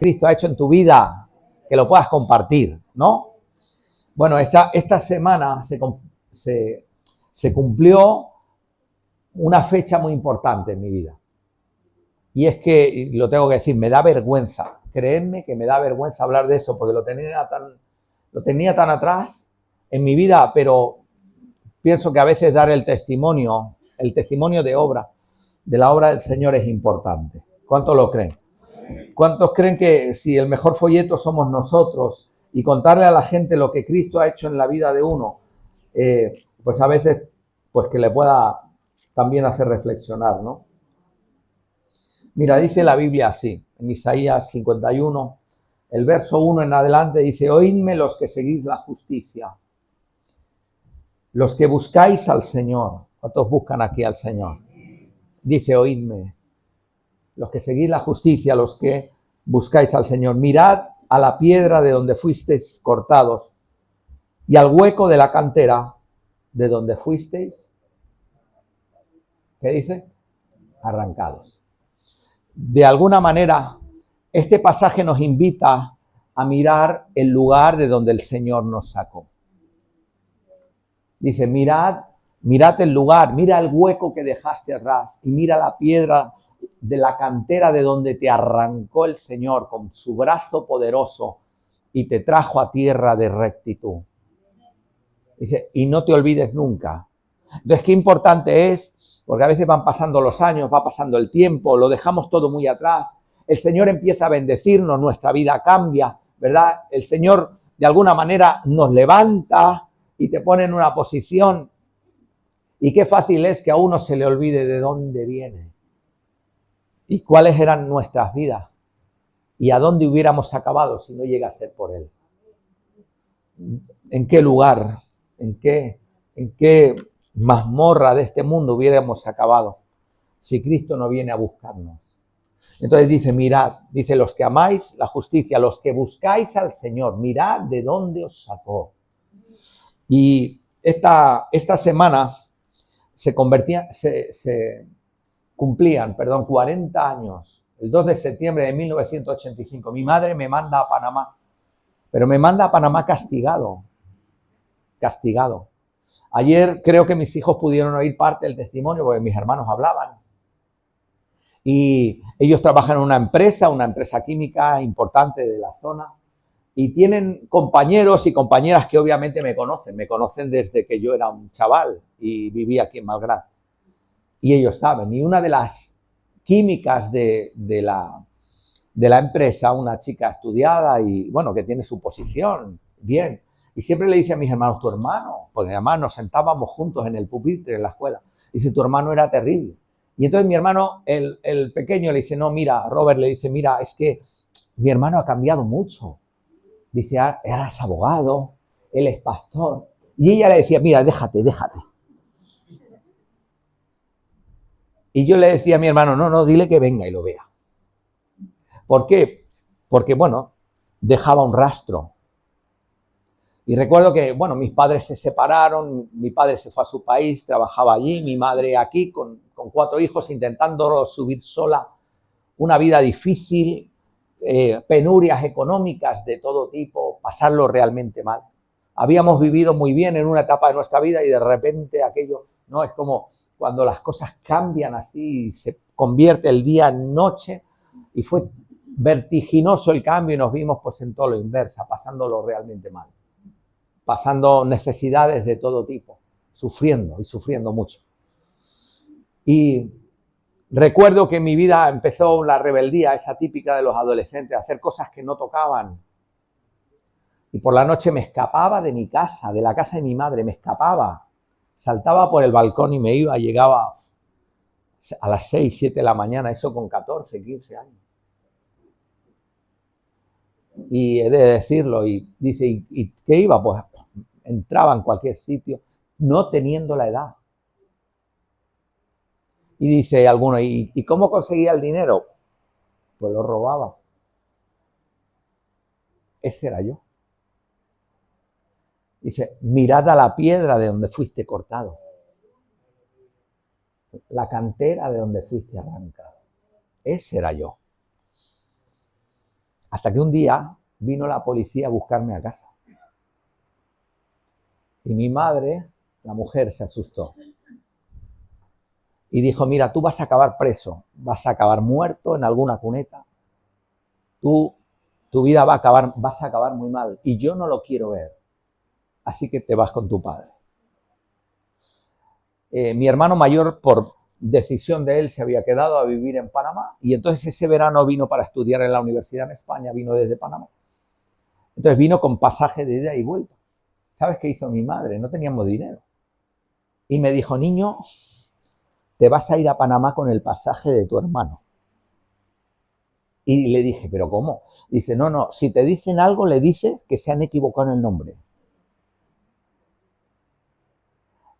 Cristo ha hecho en tu vida, que lo puedas compartir, ¿no? Bueno, esta semana se cumplió una fecha muy importante en mi vida. Y es que, y lo tengo que decir, me da vergüenza. Creedme que me da vergüenza hablar de eso, porque lo tenía tan atrás en mi vida, pero pienso que a veces dar el testimonio de la obra del Señor es importante. ¿Cuántos lo creen? ¿Cuántos creen que si el mejor folleto somos nosotros y contarle a la gente lo que Cristo ha hecho en la vida de uno, pues a veces pues que le pueda también hacer reflexionar, ¿no? Mira, dice la Biblia así, en Isaías 51, el verso 1 en adelante dice: oídme los que seguís la justicia, los que buscáis al Señor. ¿Cuántos buscan aquí al Señor? Dice: oídme, los que seguís la justicia, los que buscáis al Señor. Mirad a la piedra de donde fuisteis cortados y al hueco de la cantera de donde fuisteis, ¿qué dice? Arrancados. De alguna manera, este pasaje nos invita a mirar el lugar de donde el Señor nos sacó. Dice: mirad el lugar, mira el hueco que dejaste atrás y mira la piedra de la cantera de donde te arrancó el Señor con su brazo poderoso y te trajo a tierra de rectitud. Dice: y no te olvides nunca. Entonces, qué importante es, porque a veces van pasando los años, va pasando el tiempo, lo dejamos todo muy atrás. El Señor empieza a bendecirnos, nuestra vida cambia, ¿verdad? El Señor de alguna manera nos levanta y te pone en una posición. Y qué fácil es que a uno se le olvide de dónde viene y cuáles eran nuestras vidas y a dónde hubiéramos acabado si no llega a ser por Él. ¿En qué lugar? ¿En qué mazmorra de este mundo hubiéramos acabado si Cristo no viene a buscarnos? Entonces dice: mirad, dice, los que amáis la justicia, los que buscáis al Señor, mirad de dónde os sacó. Y esta semana se cumplían 40 años, el 2 de septiembre de 1985. Mi madre me manda a Panamá, pero me manda a Panamá castigado. Ayer creo que mis hijos pudieron oír parte del testimonio porque mis hermanos hablaban. Y ellos trabajan en una empresa química importante de la zona, y tienen compañeros y compañeras que obviamente me conocen desde que yo era un chaval y vivía aquí en Malgrat. Y ellos saben, y una de las químicas de la empresa, una chica estudiada y bueno, que tiene su posición, bien, y siempre le dice a mis hermanos: tu hermano, porque además nos sentábamos juntos en el pupitre en la escuela, dice: tu hermano era terrible. Y entonces mi hermano, el pequeño, le dice: no, mira, Robert, le dice: mira, es que mi hermano ha cambiado mucho. Dice: eras abogado, él es pastor. Y ella le decía: mira, déjate. Y yo le decía a mi hermano: no, dile que venga y lo vea. ¿Por qué? Porque, bueno, dejaba un rastro. Y recuerdo que, bueno, mis padres se separaron, mi padre se fue a su país, trabajaba allí, mi madre aquí con 4 hijos, intentando subir sola, una vida difícil, penurias económicas de todo tipo, pasarlo realmente mal. Habíamos vivido muy bien en una etapa de nuestra vida y de repente aquello, no, es como cuando las cosas cambian así, se convierte el día en noche, y fue vertiginoso el cambio y nos vimos pues en todo lo inversa, pasándolo realmente mal, pasando necesidades de todo tipo, sufriendo mucho. Y recuerdo que en mi vida empezó la rebeldía, esa típica de los adolescentes, hacer cosas que no tocaban. Y por la noche me escapaba de mi casa, de la casa de mi madre, me escapaba. Saltaba por el balcón y me iba, llegaba a las 6, 7 de la mañana, eso con 14, 15 años. Y he de decirlo, y dice: ¿y qué iba? Pues entraba en cualquier sitio, no teniendo la edad. Y dice alguno: ¿y cómo conseguía el dinero? Pues lo robaba. Ese era yo. Dice: mirad a la piedra de donde fuiste cortado, la cantera de donde fuiste arrancado. Ese era yo. Hasta que un día vino la policía a buscarme a casa. Y mi madre, la mujer, se asustó. Y dijo, mira, tú vas a acabar preso, vas a acabar muerto en alguna cuneta. Tu vida vas a acabar muy mal. Y yo no lo quiero ver. Así que te vas con tu padre. Mi hermano mayor, por decisión de él, se había quedado a vivir en Panamá. Y entonces ese verano vino para estudiar en la universidad en España, vino desde Panamá. Entonces vino con pasaje de ida y vuelta. ¿Sabes qué hizo mi madre? No teníamos dinero. Y me dijo, niño, te vas a ir a Panamá con el pasaje de tu hermano. Y le dije, ¿pero cómo? Dice, no, si te dicen algo, le dices que se han equivocado en el nombre.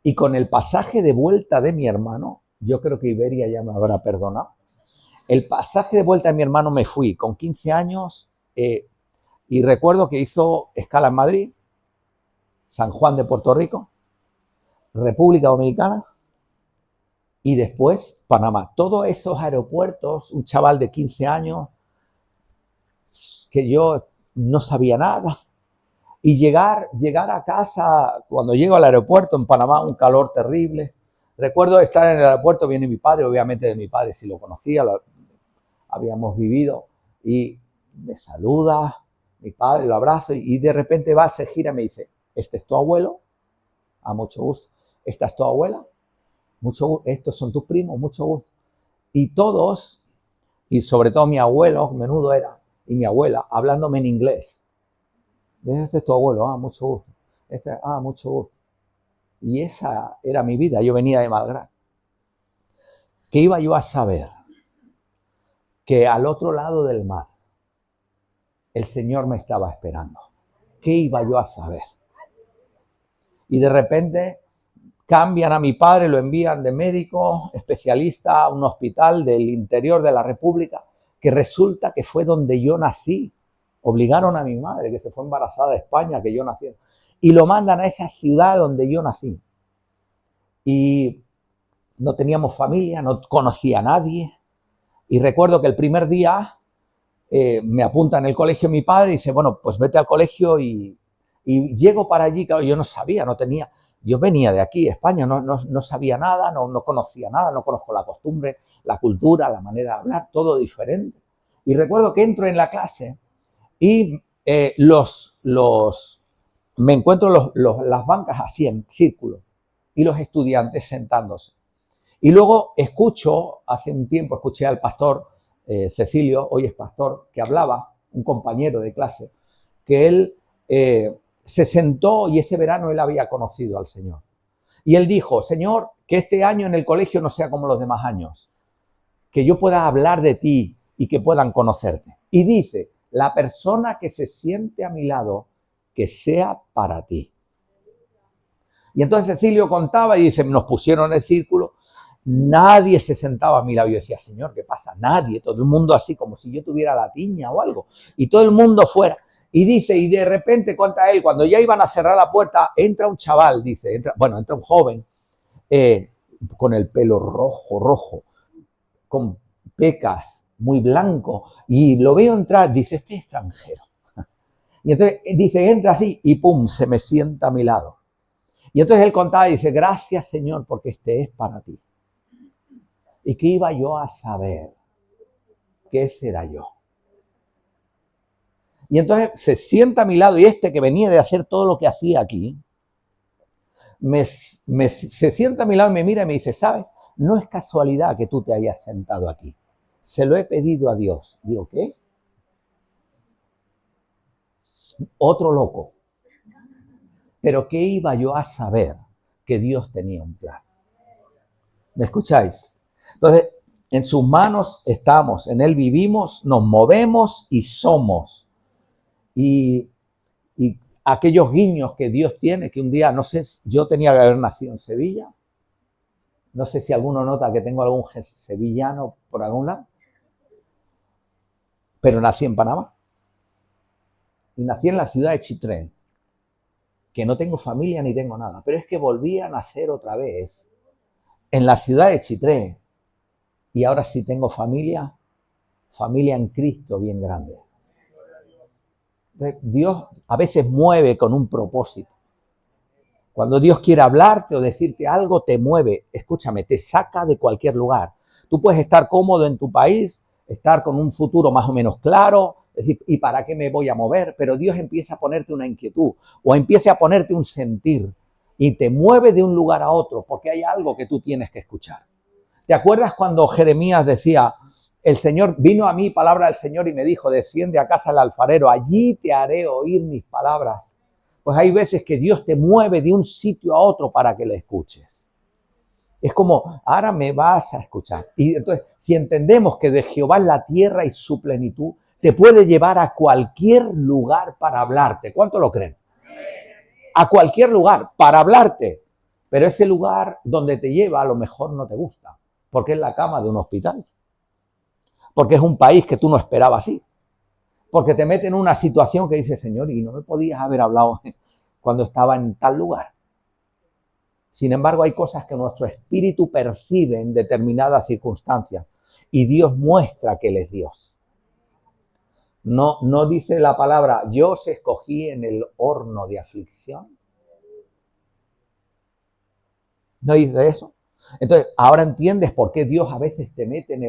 Y con el pasaje de vuelta de mi hermano, yo creo que Iberia ya me habrá perdonado. El pasaje de vuelta de mi hermano me fui con 15 años y recuerdo que hizo escala en Madrid, San Juan de Puerto Rico, República Dominicana y después Panamá. Todos esos aeropuertos, un chaval de 15 años que yo no sabía nada. Y llegar a casa, cuando llego al aeropuerto en Panamá, un calor terrible. Recuerdo estar en el aeropuerto, viene mi padre, obviamente de mi padre sí lo conocía, lo habíamos vivido, y me saluda, mi padre lo abrazo, y de repente va, se gira y me dice, ¿este es tu abuelo? A mucho gusto. ¿Esta es tu abuela? Mucho gusto. ¿Estos son tus primos? Mucho gusto. Y todos, y sobre todo mi abuelo, menudo era, y mi abuela, hablándome en inglés. Este es tu abuelo, mucho gusto. Mucho gusto. Y esa era mi vida, yo venía de Malgrat. ¿Qué iba yo a saber? Que al otro lado del mar, el Señor me estaba esperando. ¿Qué iba yo a saber? Y de repente cambian a mi padre, lo envían de médico especialista a un hospital del interior de la República, que resulta que fue donde yo nací. Obligaron a mi madre, que se fue embarazada de España, que yo nací. Y lo mandan a esa ciudad donde yo nací. Y no teníamos familia, no conocía a nadie. Y recuerdo que el primer día me apunta en el colegio mi padre y dice, bueno, pues vete al colegio y llego para allí. Claro, yo no sabía, no tenía... Yo venía de aquí, España, no sabía nada, no conocía nada, no conozco la costumbre, la cultura, la manera de hablar, todo diferente. Y recuerdo que entro en la clase y me encuentro las bancas así en círculo y los estudiantes sentándose. Y luego hace un tiempo escuché al pastor Cecilio, hoy es pastor, que hablaba, un compañero de clase, que él se sentó y ese verano él había conocido al Señor. Y él dijo, Señor, que este año en el colegio no sea como los demás años, que yo pueda hablar de ti y que puedan conocerte. Y dice, la persona que se siente a mi lado, que sea para ti. Y entonces Cecilio contaba y dice, nos pusieron en el círculo, nadie se sentaba a mi lado. Yo decía, Señor, ¿qué pasa? Nadie, todo el mundo así, como si yo tuviera la tiña o algo. Y todo el mundo fuera. Y dice, y de repente cuenta él, cuando ya iban a cerrar la puerta, entra un chaval, dice, entra un joven, con el pelo rojo, con pecas, muy blanco, y lo veo entrar, dice, este extranjero. Y entonces dice, entra así, y pum, se me sienta a mi lado. Y entonces él contaba y dice, gracias Señor, porque este es para ti. ¿Y qué iba yo a saber? ¿Qué será yo? Y entonces se sienta a mi lado y este que venía de hacer todo lo que hacía aquí, se sienta a mi lado y me mira y me dice, ¿sabes? No es casualidad que tú te hayas sentado aquí. Se lo he pedido a Dios. Digo, ¿qué? Otro loco. Pero ¿qué iba yo a saber? Que Dios tenía un plan. ¿Me escucháis? Entonces, en sus manos estamos, en Él vivimos, nos movemos y somos. Y aquellos guiños que Dios tiene, que un día, no sé, yo tenía que haber nacido en Sevilla. No sé si alguno nota que tengo algún sevillano por algún lado. Pero nací en Panamá. Y nací en la ciudad de Chitré, que no tengo familia ni tengo nada. Pero es que volví a nacer otra vez en la ciudad de Chitré. Y ahora sí tengo familia en Cristo bien grande. Entonces, Dios a veces mueve con un propósito. Cuando Dios quiere hablarte o decirte algo, te mueve. Escúchame, te saca de cualquier lugar. Tú puedes estar cómodo en tu país, estar con un futuro más o menos claro, es decir, ¿y para qué me voy a mover? Pero Dios empieza a ponerte una inquietud o empieza a ponerte un sentir y te mueve de un lugar a otro porque hay algo que tú tienes que escuchar. ¿Te acuerdas cuando Jeremías decía, el Señor, vino a mí palabra del Señor y me dijo, desciende a casa del alfarero, allí te haré oír mis palabras? Pues hay veces que Dios te mueve de un sitio a otro para que le escuches. Es como, ahora me vas a escuchar. Y entonces, si entendemos que de Jehová es la tierra y su plenitud, te puede llevar a cualquier lugar para hablarte. ¿Cuánto lo creen? A cualquier lugar para hablarte. Pero ese lugar donde te lleva a lo mejor no te gusta, porque es la cama de un hospital. Porque es un país que tú no esperabas así. Porque te mete en una situación que dice, Señor, y no me podías haber hablado cuando estaba en tal lugar. Sin embargo, hay cosas que nuestro espíritu percibe en determinadas circunstancias y Dios muestra que Él es Dios. No dice la palabra, yo os escogí en el horno de aflicción. ¿No dice eso? Entonces, ahora entiendes por qué Dios a veces te mete en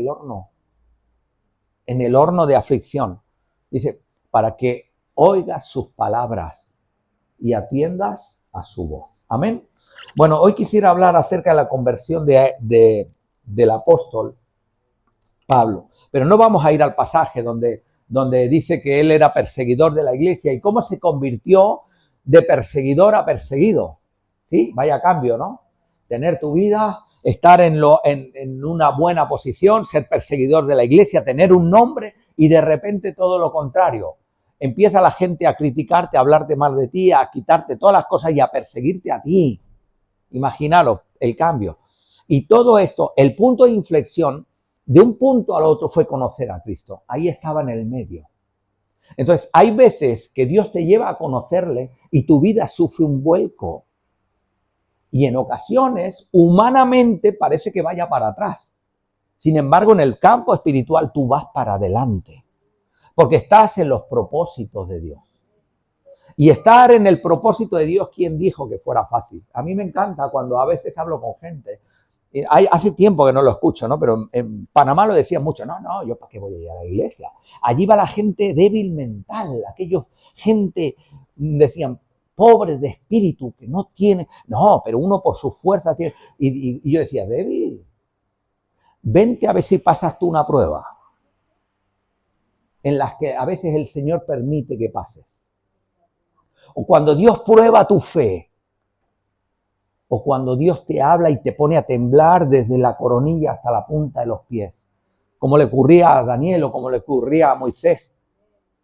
el horno de aflicción. Dice, para que oigas sus palabras y atiendas a su voz. Amén. Bueno, hoy quisiera hablar acerca de la conversión del apóstol Pablo, pero no vamos a ir al pasaje donde dice que él era perseguidor de la iglesia y cómo se convirtió de perseguidor a perseguido. ¿Sí? Vaya cambio, ¿no? Tener tu vida, estar en una buena posición, ser perseguidor de la iglesia, tener un nombre y de repente todo lo contrario. Empieza la gente a criticarte, a hablarte mal de ti, a quitarte todas las cosas y a perseguirte a ti. Imaginaros el cambio. Y todo esto, el punto de inflexión, de un punto al otro fue conocer a Cristo. Ahí estaba en el medio. Entonces, hay veces que Dios te lleva a conocerle y tu vida sufre un vuelco. Y en ocasiones, humanamente, parece que vaya para atrás. Sin embargo, en el campo espiritual tú vas para adelante. Porque estás en los propósitos de Dios. Y estar en el propósito de Dios, ¿quién dijo que fuera fácil? A mí me encanta cuando a veces hablo con gente. Hace tiempo que no lo escucho, ¿no? Pero en Panamá lo decían mucho. No, yo ¿para qué voy a ir a la iglesia? Allí va la gente débil mental. Gente, decían, pobres de espíritu, que no tiene. No, pero uno por su fuerza tiene. Y yo decía, débil, vente a ver si pasas tú una prueba. En las que a veces el Señor permite que pases. O cuando Dios prueba tu fe. O cuando Dios te habla y te pone a temblar desde la coronilla hasta la punta de los pies. Como le ocurría a Daniel o como le ocurría a Moisés.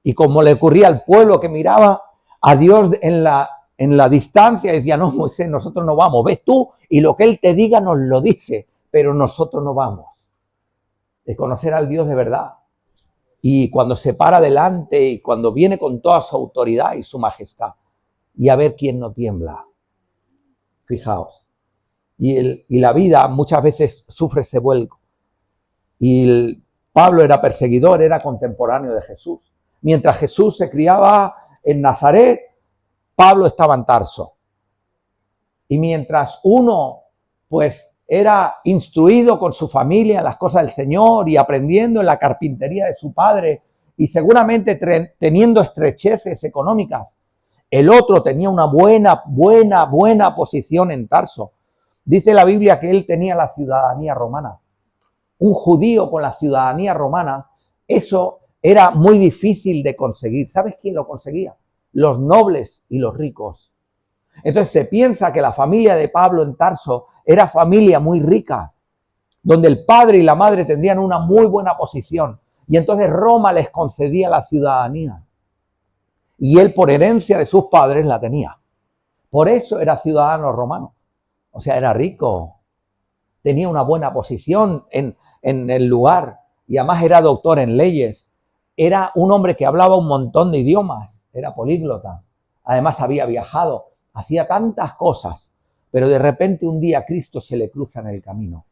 Y como le ocurría al pueblo que miraba a Dios en la distancia y decía, no, Moisés, nosotros no vamos. Ves tú y lo que Él te diga nos lo dice, pero nosotros no vamos. De conocer al Dios de verdad. Y cuando se para delante y cuando viene con toda su autoridad y su majestad. Y a ver quién no tiembla. Fijaos. Y la vida muchas veces sufre ese vuelco. Y Pablo era perseguidor, era contemporáneo de Jesús. Mientras Jesús se criaba en Nazaret, Pablo estaba en Tarso. Y mientras uno, pues, era instruido con su familia en las cosas del Señor y aprendiendo en la carpintería de su padre y seguramente teniendo estrecheces económicas, el otro tenía una buena posición en Tarso. Dice la Biblia que él tenía la ciudadanía romana. Un judío con la ciudadanía romana, eso era muy difícil de conseguir. ¿Sabes quién lo conseguía? Los nobles y los ricos. Entonces se piensa que la familia de Pablo en Tarso era familia muy rica, donde el padre y la madre tendrían una muy buena posición. Y entonces Roma les concedía la ciudadanía. Y él por herencia de sus padres la tenía. Por eso era ciudadano romano. O sea, era rico. Tenía una buena posición en el lugar. Y además era doctor en leyes. Era un hombre que hablaba un montón de idiomas. Era políglota. Además había viajado. Hacía tantas cosas. Pero de repente un día Cristo se le cruza en el camino.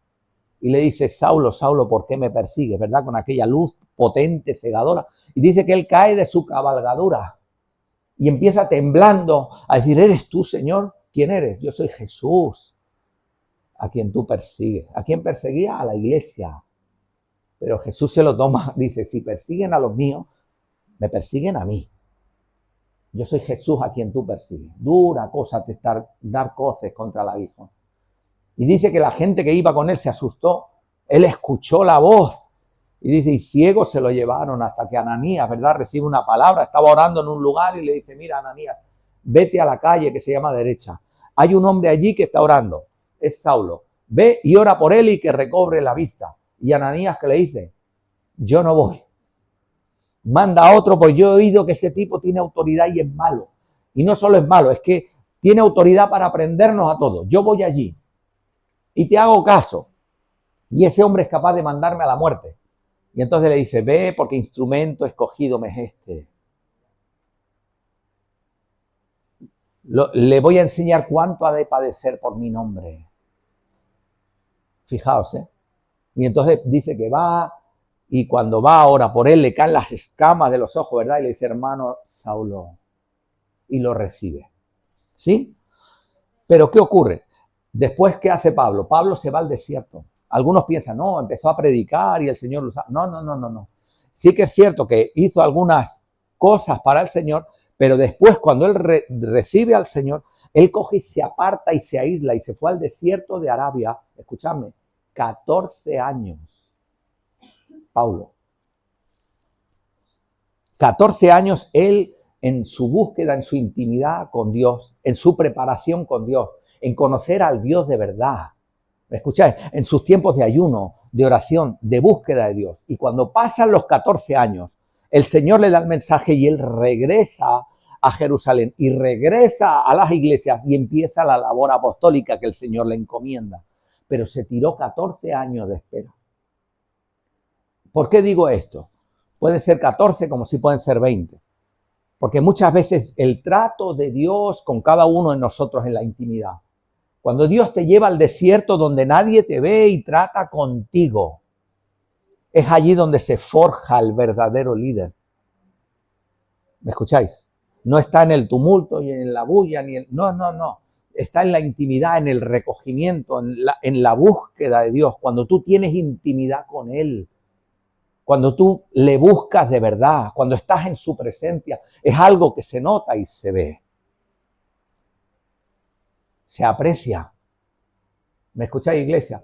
Y le dice, Saulo, Saulo, ¿por qué me persigues? ¿Verdad? Con aquella luz potente, cegadora. Y dice que él cae de su cabalgadura. y empieza temblando a decir, ¿eres tú, Señor? ¿Quién eres? Yo soy Jesús, a quien tú persigues. ¿A quién perseguía? A la iglesia. Pero Jesús se lo toma, dice, si persiguen a los míos, me persiguen a mí. Yo soy Jesús a quien tú persigues. Dura cosa te dar coces contra el aguijón. Y dice que la gente que iba con él se asustó. Él escuchó la voz. Y dice, y ciegos se lo llevaron hasta que Ananías, ¿verdad?, recibe una palabra. Estaba orando en un lugar y le dice, mira, Ananías, vete a la calle que se llama derecha. Hay un hombre allí que está orando. Es Saulo. Ve y ora por él y que recobre la vista. Y Ananías, ¿qué le dice? Yo no voy. Manda a otro, pues yo he oído que ese tipo tiene autoridad y es malo. Y no solo es malo, es que tiene autoridad para prendernos a todos. Yo voy allí y te hago caso. Y ese hombre es capaz de mandarme a la muerte. Y entonces le dice, ve porque instrumento escogido me es este. Le voy a enseñar cuánto ha de padecer por mi nombre. Fijaos, ¿eh? Y entonces dice que va, y cuando va ahora por él le caen las escamas de los ojos, ¿verdad? Y le dice, hermano Saulo, y lo recibe. ¿Sí? Pero ¿qué ocurre? Después, ¿qué hace Pablo? Pablo se va al desierto. Algunos piensan, no, empezó a predicar y el Señor lo usaba. No. Sí que es cierto que hizo algunas cosas para el Señor, pero después cuando él recibe al Señor, él coge y se aparta y se aísla y se fue al desierto de Arabia. Escúchame, 14 años. Paulo. 14 años él en su búsqueda, en su intimidad con Dios, en su preparación con Dios, en conocer al Dios de verdad. ¿Me escucháis? En sus tiempos de ayuno, de oración, de búsqueda de Dios. Y cuando pasan los 14 años, el Señor le da el mensaje y él regresa a Jerusalén y regresa a las iglesias y empieza la labor apostólica que el Señor le encomienda. Pero se tiró 14 años de espera. ¿Por qué digo esto? Pueden ser 14 como si pueden ser 20. Porque muchas veces el trato de Dios con cada uno de nosotros en la intimidad, cuando Dios te lleva al desierto donde nadie te ve y trata contigo, es allí donde se forja el verdadero líder. ¿Me escucháis? No está en el tumulto y en la bulla, ni en... No. Está en la intimidad, en el recogimiento, en la búsqueda de Dios. Cuando tú tienes intimidad con Él, cuando tú le buscas de verdad, cuando estás en su presencia, es algo que se nota y se ve. Se aprecia. ¿Me escucháis, iglesia?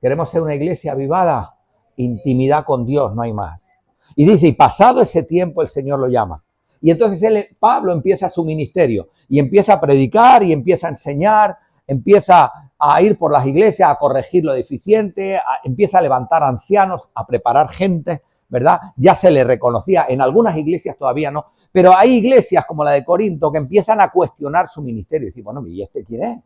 ¿Queremos ser una iglesia avivada? Intimidad con Dios, no hay más. Y dice, y pasado ese tiempo el Señor lo llama. Y entonces Pablo empieza su ministerio y empieza a predicar y empieza a enseñar, empieza a ir por las iglesias, a corregir lo deficiente, empieza a levantar ancianos, a preparar gente, ¿verdad? Ya se le reconocía, en algunas iglesias todavía no, pero hay iglesias como la de Corinto que empiezan a cuestionar su ministerio y decir, bueno, ¿y este quién es?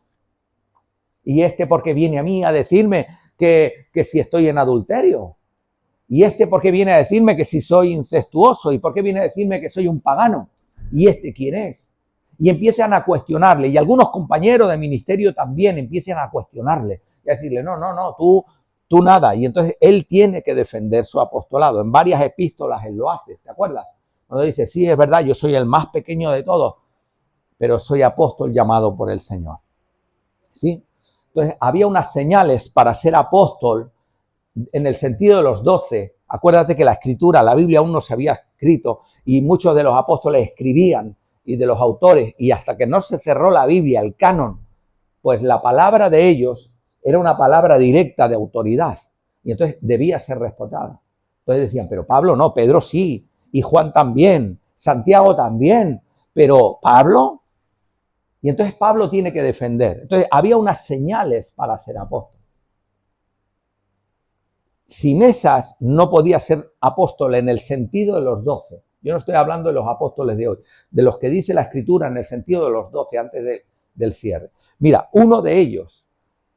¿Y este por qué viene a mí a decirme que si estoy en adulterio? ¿Y este por qué viene a decirme que si soy incestuoso? ¿Y por qué viene a decirme que soy un pagano? ¿Y este quién es? Y empiezan a cuestionarle. Y algunos compañeros de ministerio también empiezan a cuestionarle. Y a decirle, no, tú nada. Y entonces él tiene que defender su apostolado. En varias epístolas él lo hace, ¿te acuerdas? Cuando dice, sí, es verdad, yo soy el más pequeño de todos, pero soy apóstol llamado por el Señor. ¿Sí? Entonces había unas señales para ser apóstol en el sentido de los 12. Acuérdate que la escritura, la Biblia aún no se había escrito y muchos de los apóstoles escribían y de los autores, y hasta que no se cerró la Biblia, el canon, pues la palabra de ellos era una palabra directa de autoridad y entonces debía ser respetada. Entonces decían, pero Pablo no, Pedro sí, y Juan también, Santiago también, pero ¿Pablo? Y entonces Pablo tiene que defender. Entonces había unas señales para ser apóstol. Sin esas no podía ser apóstol en el sentido de los 12. Yo no estoy hablando de los apóstoles de hoy, de los que dice la escritura en el sentido de los 12 antes del cierre. Mira, uno de ellos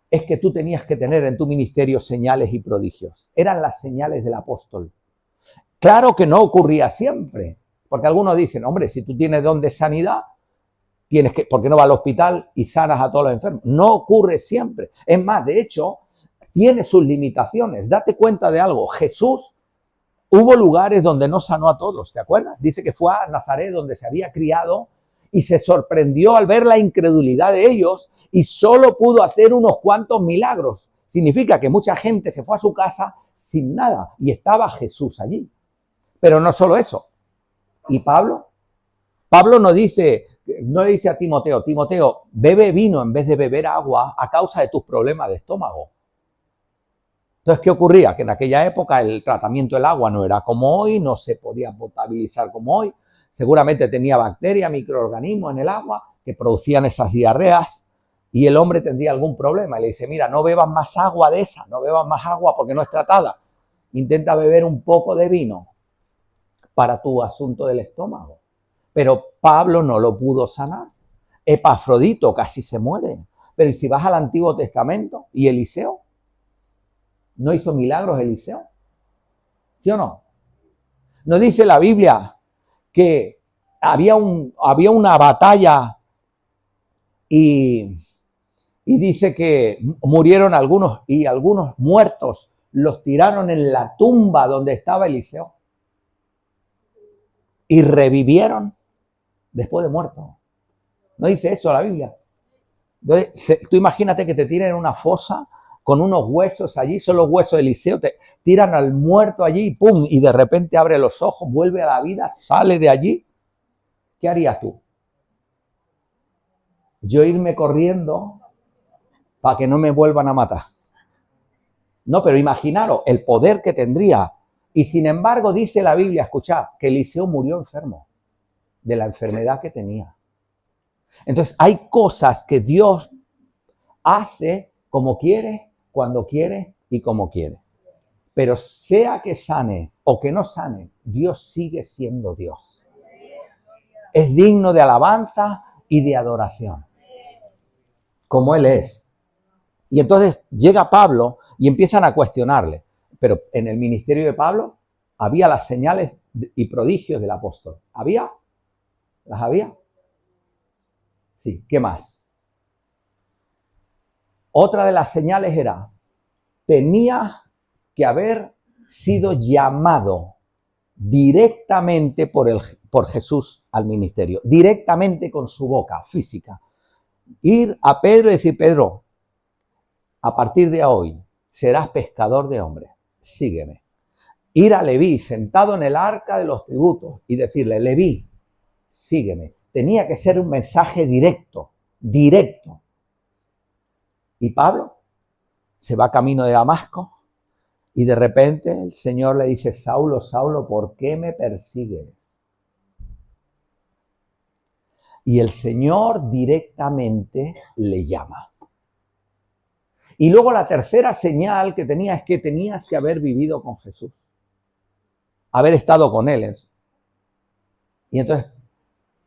es que tú tenías que tener en tu ministerio señales y prodigios. Eran las señales del apóstol. Claro que no ocurría siempre, porque algunos dicen, hombre, si tú tienes don de sanidad, ¿por qué no vas al hospital y sanas a todos los enfermos? No ocurre siempre. Es más, de hecho, tiene sus limitaciones. Date cuenta de algo. Jesús, hubo lugares donde no sanó a todos, ¿te acuerdas? Dice que fue a Nazaret, donde se había criado, y se sorprendió al ver la incredulidad de ellos y solo pudo hacer unos cuantos milagros. Significa que mucha gente se fue a su casa sin nada y estaba Jesús allí. Pero no solo eso. ¿Y Pablo? Pablo no le dice a Timoteo, Timoteo, bebe vino en vez de beber agua a causa de tus problemas de estómago. Entonces, ¿qué ocurría? Que en aquella época el tratamiento del agua no era como hoy, no se podía potabilizar como hoy. Seguramente tenía bacterias, microorganismos en el agua que producían esas diarreas y el hombre tendría algún problema. Y le dice, mira, no bebas más agua de esa, no bebas más agua porque no es tratada. Intenta beber un poco de vino para tu asunto del estómago. Pero Pablo no lo pudo sanar. Epafrodito casi se muere. Pero si vas al Antiguo Testamento y Eliseo, ¿no hizo milagros Eliseo? ¿Sí o no? ¿No dice la Biblia que había una batalla y dice que murieron algunos y algunos muertos los tiraron en la tumba donde estaba Eliseo y revivieron después de muerto? ¿No dice eso la Biblia? Entonces, tú imagínate que te tiren en una fosa con unos huesos allí, son los huesos de Eliseo, te tiran al muerto allí, ¡pum! Y de repente abre los ojos, vuelve a la vida, sale de allí. ¿Qué harías tú? Yo irme corriendo para que no me vuelvan a matar. No, pero imaginaros el poder que tendría. Y sin embargo dice la Biblia, escuchad, que Eliseo murió enfermo de la enfermedad que tenía. Entonces hay cosas que Dios hace como quiere, cuando quiere y como quiere. Pero sea que sane o que no sane, Dios sigue siendo Dios. Es digno de alabanza y de adoración, como Él es. Y entonces llega Pablo y empiezan a cuestionarle. Pero en el ministerio de Pablo había las señales y prodigios del apóstol. ¿Había? ¿Las había? Sí, ¿qué más? Otra de las señales era, tenía que haber sido llamado directamente por Jesús al ministerio, directamente con su boca física. Ir a Pedro y decir, Pedro, a partir de hoy serás pescador de hombres, sígueme. Ir a Leví sentado en el arca de los tributos y decirle, Leví, sígueme. Tenía que ser un mensaje directo. Y Pablo se va camino de Damasco y de repente el Señor le dice, Saulo, Saulo, ¿por qué me persigues? Y el Señor directamente le llama. Y luego la tercera señal que tenía es que tenías que haber vivido con Jesús, haber estado con Él. Y entonces,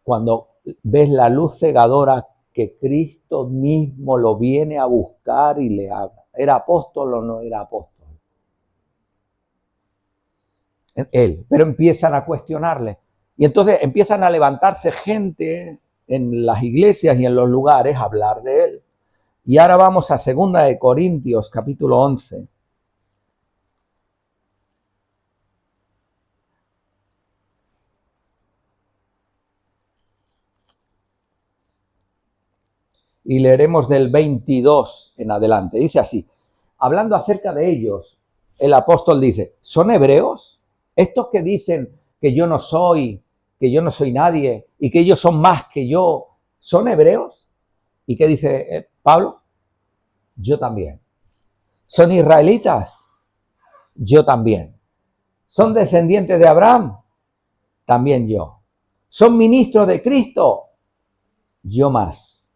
cuando ves la luz cegadora que Cristo mismo lo viene a buscar y le habla, ¿era apóstol o no era apóstol? Él, pero empiezan a cuestionarle. Y entonces empiezan a levantarse gente en las iglesias y en los lugares a hablar de él. Y ahora vamos a 2 de Corintios, capítulo 11. Y leeremos del 22 en adelante. Dice así, hablando acerca de ellos, el apóstol dice, ¿son hebreos? Estos que dicen que yo no soy nadie y que ellos son más que yo, ¿son hebreos? ¿Y qué dice Pablo? Yo también. ¿Son israelitas? Yo también. ¿Son descendientes de Abraham? También yo. ¿Son ministros de Cristo? Yo más.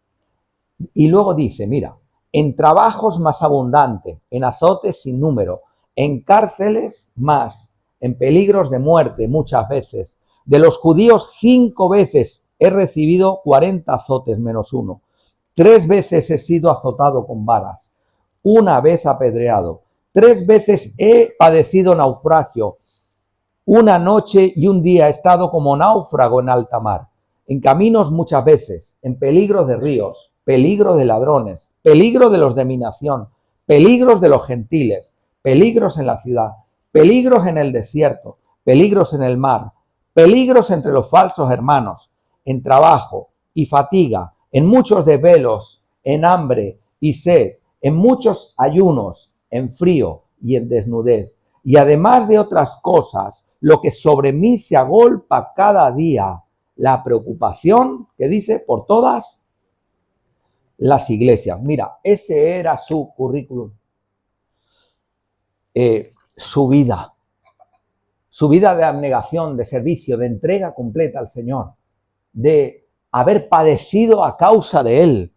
Y luego dice, mira, en trabajos más abundantes, en azotes sin número, en cárceles más, en peligros de muerte muchas veces. De los judíos 5 veces he recibido 40 azotes menos 1. 3 veces he sido azotado con varas, 1 vez apedreado, 3 veces he padecido naufragio, 1 noche y 1 día he estado como náufrago en alta mar, en caminos muchas veces, en peligros de ríos, peligros de ladrones, peligros de los de mi nación, peligros de los gentiles, peligros en la ciudad, peligros en el desierto, peligros en el mar, peligros entre los falsos hermanos, en trabajo, y fatiga, en muchos desvelos, en hambre y sed, en muchos ayunos, en frío y en desnudez. Y además de otras cosas, lo que sobre mí se agolpa cada día, la preocupación, que dice, por todas las iglesias. Mira, ese era su currículum, su vida de abnegación, de servicio, de entrega completa al Señor, de haber padecido a causa de Él.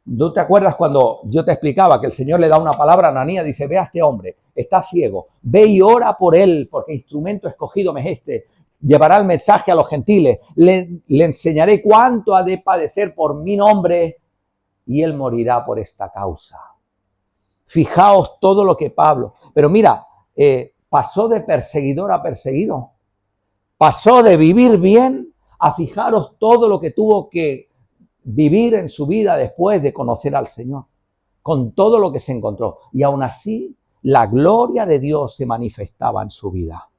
¿No te acuerdas cuando yo te explicaba que el Señor le da una palabra a Ananías? Dice, ve a este hombre, está ciego, ve y ora por él, porque instrumento escogido me es este. Llevará el mensaje a los gentiles, le enseñaré cuánto ha de padecer por mi nombre y él morirá por esta causa. Fijaos todo lo que Pablo, pero mira, pasó de perseguidor a perseguido, pasó de vivir bien a fijaros todo lo que tuvo que vivir en su vida después de conocer al Señor, con todo lo que se encontró. Y aún así, la gloria de Dios se manifestaba en su vida.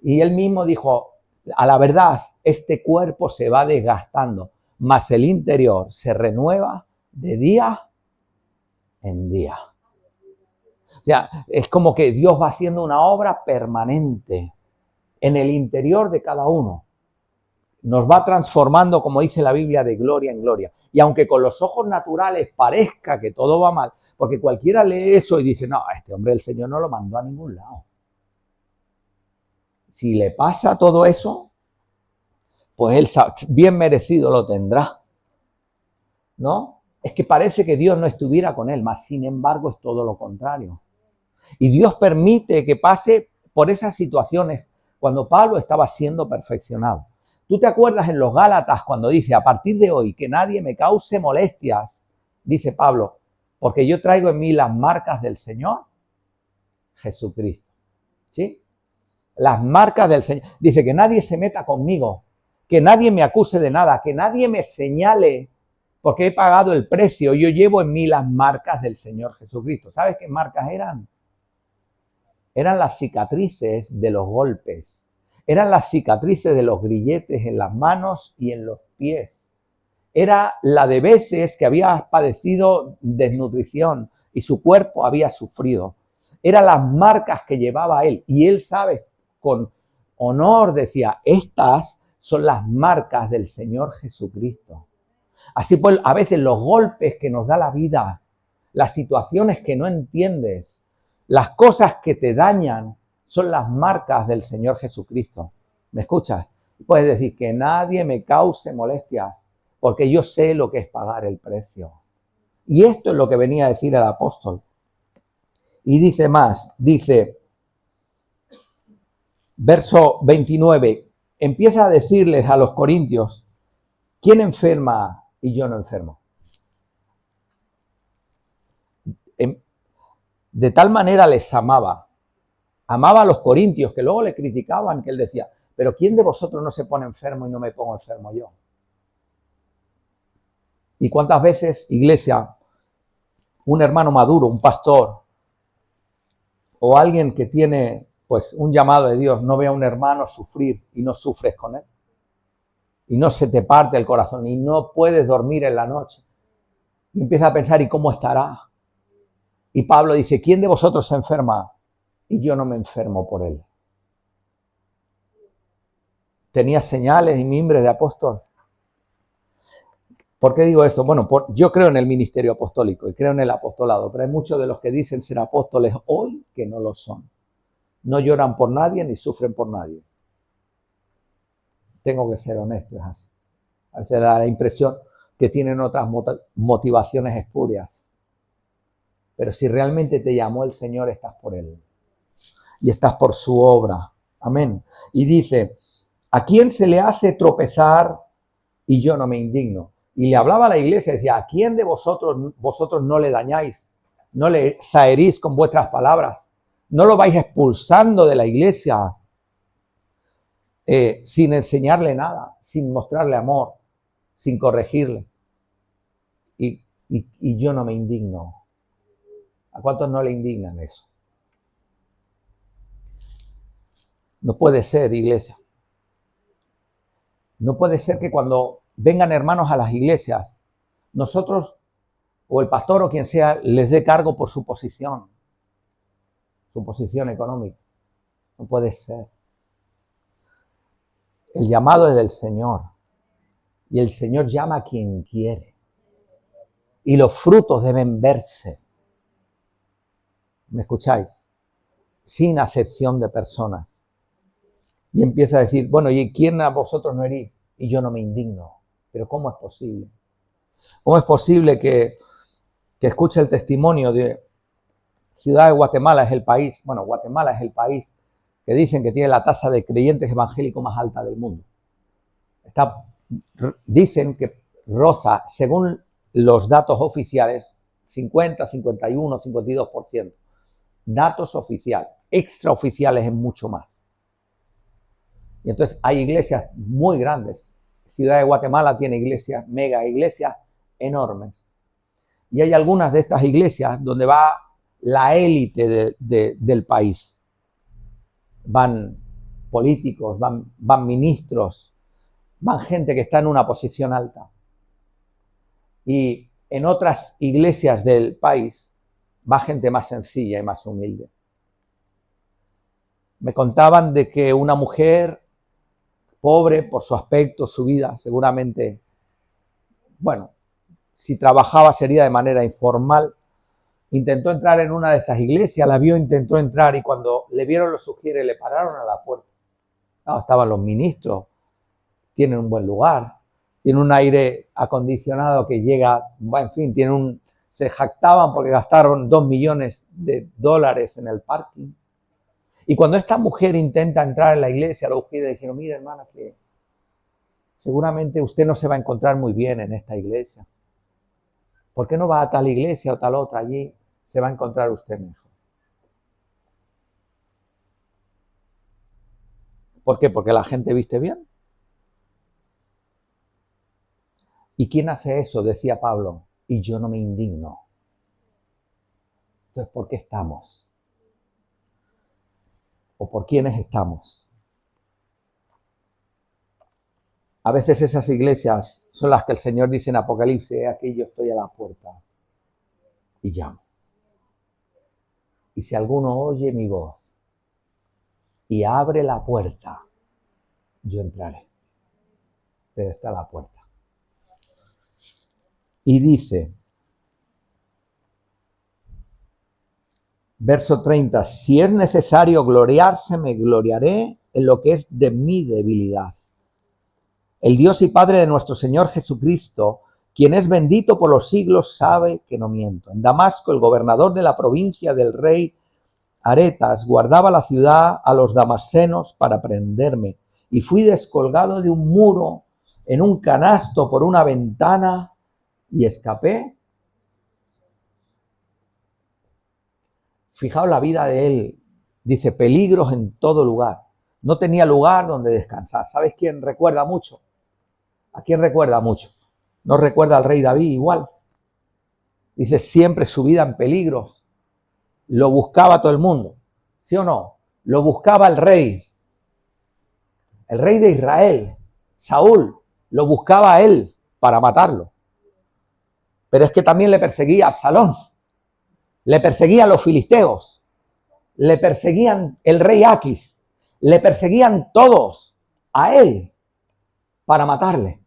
Y él mismo dijo, a la verdad, este cuerpo se va desgastando, mas el interior se renueva de día en día. O sea, es como que Dios va haciendo una obra permanente en el interior de cada uno. Nos va transformando, como dice la Biblia, de gloria en gloria. Y aunque con los ojos naturales parezca que todo va mal, porque cualquiera lee eso y dice, no, a este hombre el Señor no lo mandó a ningún lado. Si le pasa todo eso, pues él bien merecido lo tendrá, ¿no? Es que parece que Dios no estuviera con él, mas sin embargo es todo lo contrario. Y Dios permite que pase por esas situaciones cuando Pablo estaba siendo perfeccionado. ¿Tú te acuerdas en los Gálatas cuando dice, a partir de hoy, que nadie me cause molestias? Dice Pablo, porque yo traigo en mí las marcas del Señor Jesucristo. ¿Sí? Las marcas del Señor. Dice que nadie se meta conmigo, que nadie me acuse de nada, que nadie me señale, porque he pagado el precio. Yo llevo en mí las marcas del Señor Jesucristo. ¿Sabes qué marcas eran? Eran las cicatrices de los golpes. Eran las cicatrices de los grilletes en las manos y en los pies. Era la de veces que había padecido desnutrición y su cuerpo había sufrido. Eran las marcas que llevaba él. Y él sabe, con honor decía, estas son las marcas del Señor Jesucristo. Así pues, a veces los golpes que nos da la vida, las situaciones que no entiendes, las cosas que te dañan, son las marcas del Señor Jesucristo. ¿Me escuchas? Puedes decir que nadie me cause molestias, porque yo sé lo que es pagar el precio. Y esto es lo que venía a decir el apóstol. Y dice más, dice, verso 29, empieza a decirles a los corintios, ¿quién enferma y yo no enfermo? De tal manera les amaba. Amaba a los corintios, que luego le criticaban, que él decía, pero ¿quién de vosotros no se pone enfermo y no me pongo enfermo yo? ¿Y cuántas veces, iglesia, un hermano maduro, un pastor, o alguien que tiene pues un llamado de Dios, no ve a un hermano sufrir y no sufres con él? Y no se te parte el corazón y no puedes dormir en la noche. Y empiezas a pensar, ¿y cómo estará? Y Pablo dice, ¿quién de vosotros se enferma? Y yo no me enfermo por él. Tenía señales y mimbres de apóstol. ¿Por qué digo esto? Bueno, yo creo en el ministerio apostólico y creo en el apostolado, pero hay muchos de los que dicen ser apóstoles hoy que no lo son. No lloran por nadie ni sufren por nadie. Tengo que ser honesto, es así. A veces da la impresión que tienen otras motivaciones espurias. Pero si realmente te llamó el Señor, estás por Él. Y estás por su obra. Amén. Y dice, ¿a quién se le hace tropezar y yo no me indigno? Y le hablaba a la iglesia, decía, ¿a quién de vosotros no le dañáis? No le zaherís con vuestras palabras. No lo vais expulsando de la iglesia sin enseñarle nada, sin mostrarle amor, sin corregirle. Y yo no me indigno. ¿A cuántos no le indignan eso? No puede ser, iglesia. No puede ser que cuando vengan hermanos a las iglesias, nosotros o el pastor o quien sea les dé cargo por su posición económica. No puede ser. El llamado es del Señor y el Señor llama a quien quiere y los frutos deben verse. ¿Me escucháis? Sin acepción de personas. Y empieza a decir, bueno, ¿y quién a vosotros no herís? Y yo no me indigno. Pero ¿cómo es posible? ¿Cómo es posible que escuche el testimonio de Ciudad de Guatemala? Es el país, bueno, Guatemala es el país que dicen que tiene la tasa de creyentes evangélicos más alta del mundo. Dicen que roza, según los datos oficiales, 50, 51, 52%. Datos oficiales, extraoficiales es mucho más. Y entonces hay iglesias muy grandes. Ciudad de Guatemala tiene iglesias, mega iglesias enormes. Y hay algunas de estas iglesias donde va la élite del país. Van políticos, van ministros, van gente que está en una posición alta. Y en otras iglesias del país va gente más sencilla y más humilde. Me contaban de que una mujer pobre por su aspecto, su vida, seguramente, bueno, si trabajaba sería de manera informal, intentó entrar en una de estas iglesias, la vio, intentó entrar y cuando le vieron los sugieres le pararon a la puerta. No, estaban los ministros, tienen un buen lugar, tienen un aire acondicionado que llega, en fin, se jactaban porque gastaron $2 millones en el parking. Y cuando esta mujer intenta entrar en la iglesia, los sugieres le dijeron, mire hermana, que seguramente usted no se va a encontrar muy bien en esta iglesia. ¿Por qué no va a tal iglesia o tal otra? Allí se va a encontrar usted mejor. ¿Por qué? Porque la gente viste bien. ¿Y quién hace eso? Decía Pablo. Y yo no me indigno. Entonces, ¿por qué estamos? ¿O por quiénes estamos? A veces esas iglesias son las que el Señor dice en Apocalipsis, aquí yo estoy a la puerta y llamo. Y si alguno oye mi voz y abre la puerta, yo entraré. Pero está a la puerta. Y dice, verso 30, si es necesario gloriarse, me gloriaré en lo que es de mi debilidad. El Dios y Padre de nuestro Señor Jesucristo, quien es bendito por los siglos, sabe que no miento. En Damasco, el gobernador de la provincia del rey Aretas guardaba la ciudad a los damascenos para prenderme, y fui descolgado de un muro en un canasto por una ventana y escapé. Fijaos la vida de él. Dice, peligros en todo lugar. No tenía lugar donde descansar. ¿Sabes quién recuerda mucho? ¿A quién recuerda mucho? ¿No recuerda al rey David igual? Dice, siempre su vida en peligros. Lo buscaba todo el mundo. ¿Sí o no? Lo buscaba el rey de Israel, Saúl. Lo buscaba a él para matarlo. Pero es que también le perseguía a Absalón. Le perseguían los filisteos. Le perseguían el rey Aquis. Le perseguían todos a él para matarle.